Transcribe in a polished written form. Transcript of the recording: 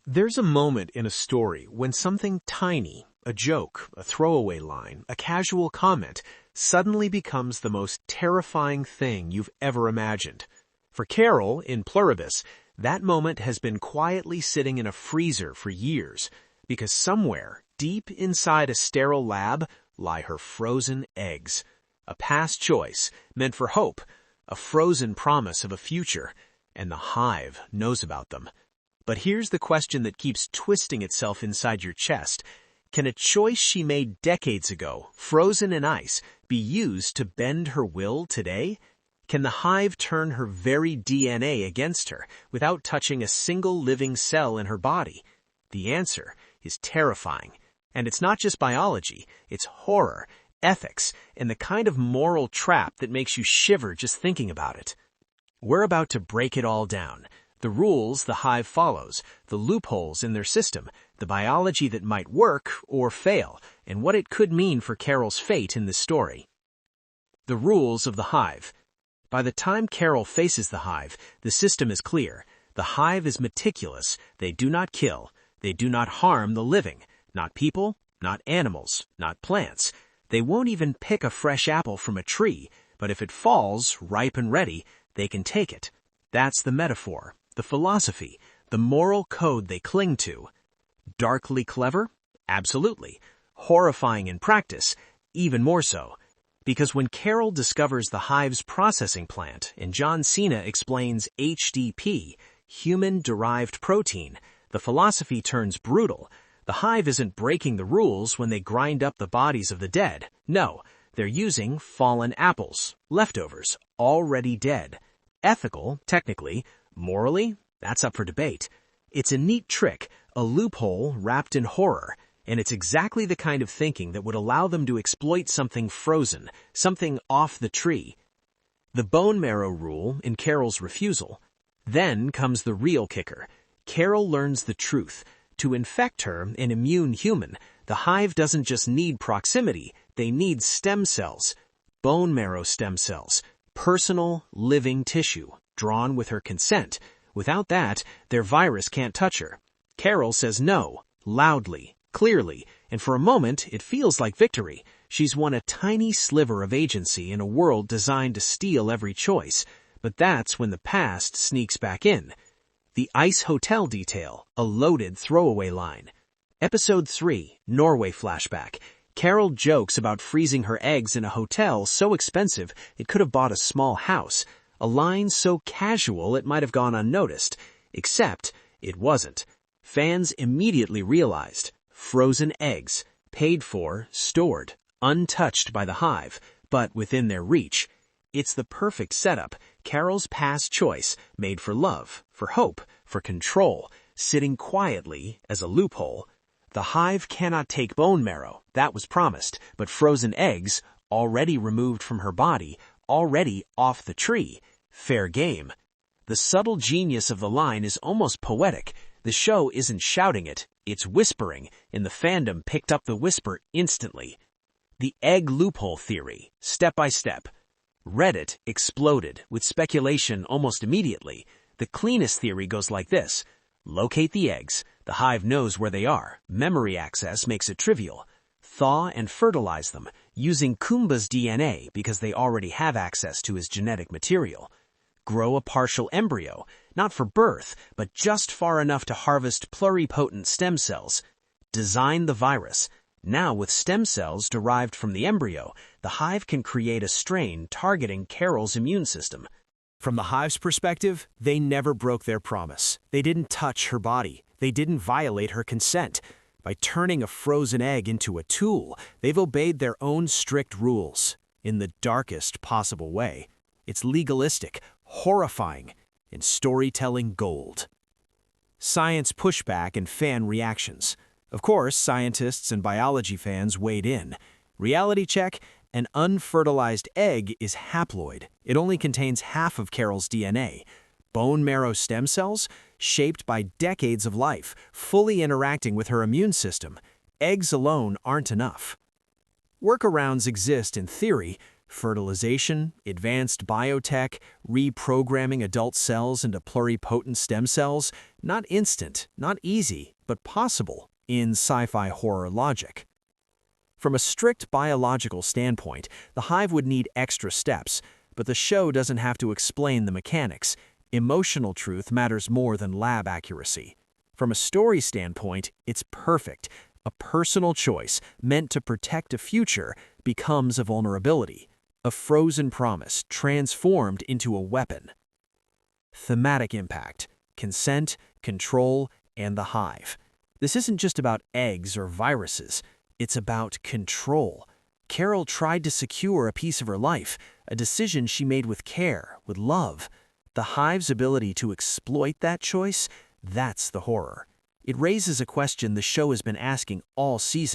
There's a moment in a story when something tiny, a joke, a throwaway line, a casual comment, suddenly becomes the most terrifying thing you've ever imagined. For Carol, in Pluribus, that moment has been quietly sitting in a freezer for years, because somewhere, deep inside a sterile lab, lie her frozen eggs. A past choice, meant for hope, a frozen promise of a future, and the Hive knows about them. But here's the question that keeps twisting itself inside your chest. Can a choice she made decades ago, frozen in ice, be used to bend her will today? Can the Hive turn her very DNA against her without touching a single living cell in her body? The answer is terrifying. And it's not just biology, it's horror, ethics, and the kind of moral trap that makes you shiver just thinking about it. We're about to break it all down. The rules the Hive follows, the loopholes in their system, the biology that might work or fail, and what it could mean for Carol's fate in this story. The rules of the Hive. By the time Carol faces the Hive, the system is clear. The Hive is meticulous. They do not kill. They do not harm the living. Not people, not animals, not plants. They won't even pick a fresh apple from a tree, but if it falls, ripe and ready, they can take it. That's the metaphor, the philosophy, the moral code they cling to. Darkly clever? Absolutely. Horrifying in practice? Even more so. Because when Carol discovers the Hive's processing plant and John Cena explains HDP, human-derived protein, the philosophy turns brutal. The Hive isn't breaking the rules when they grind up the bodies of the dead. No, they're using fallen apples, leftovers, already dead. Ethical, technically. Morally, that's up for debate. It's a neat trick, a loophole wrapped in horror, and it's exactly the kind of thinking that would allow them to exploit something frozen, something off the tree. The bone marrow rule in Carol's refusal. Then comes the real kicker. Carol learns the truth. To infect her, an immune human, the Hive doesn't just need proximity, they need stem cells. Bone marrow stem cells. Personal, living tissue, drawn with her consent. Without that, their virus can't touch her. Carol says no, loudly, clearly, and for a moment it feels like victory. She's won a tiny sliver of agency in a world designed to steal every choice. But that's when the past sneaks back in. The Ice Hotel detail, a loaded throwaway line. Episode 3, Norway flashback. Carol jokes about freezing her eggs in a hotel so expensive it could have bought a small house. A line so casual it might have gone unnoticed. Except it wasn't. Fans immediately realized. Frozen eggs. Paid for, stored, untouched by the Hive, but within their reach. It's the perfect setup. Carol's past choice, made for love, for hope, for control, sitting quietly as a loophole. The Hive cannot take bone marrow, that was promised, but frozen eggs, already removed from her body, already off the tree. Fair game. The subtle genius of the line is almost poetic. The show isn't shouting it, it's whispering, and the fandom picked up the whisper instantly. The egg loophole theory, step by step. Reddit exploded with speculation almost immediately. The cleanest theory goes like this. Locate the eggs. The Hive knows where they are. Memory access makes it trivial. Thaw and fertilize them, using Kumba's DNA because they already have access to his genetic material. Grow a partial embryo, not for birth, but just far enough to harvest pluripotent stem cells. Design the virus. Now, with stem cells derived from the embryo, the Hive can create a strain targeting Carol's immune system. From the Hive's perspective, they never broke their promise. They didn't touch her body. They didn't violate her consent. By turning a frozen egg into a tool, they've obeyed their own strict rules, in the darkest possible way. It's legalistic, horrifying, and storytelling gold. Science pushback and fan reactions. Of course, scientists and biology fans weighed in. Reality check, an unfertilized egg is haploid. It only contains half of Carol's DNA. Bone marrow stem cells, shaped by decades of life, fully interacting with her immune system. Eggs alone aren't enough. Workarounds exist in theory. Fertilization, advanced biotech, reprogramming adult cells into pluripotent stem cells, not instant, not easy, but possible in sci-fi horror logic. From a strict biological standpoint, the Hive would need extra steps, but the show doesn't have to explain the mechanics. Emotional truth matters more than lab accuracy. From a story standpoint, it's perfect. A personal choice meant to protect a future becomes a vulnerability, a frozen promise transformed into a weapon. Thematic impact, consent, control, and the Hive. This isn't just about eggs or viruses. It's about control. Carol tried to secure a piece of her life, a decision she made with care, with love. The Hive's ability to exploit that choice, that's the horror. It raises a question the show has been asking all season.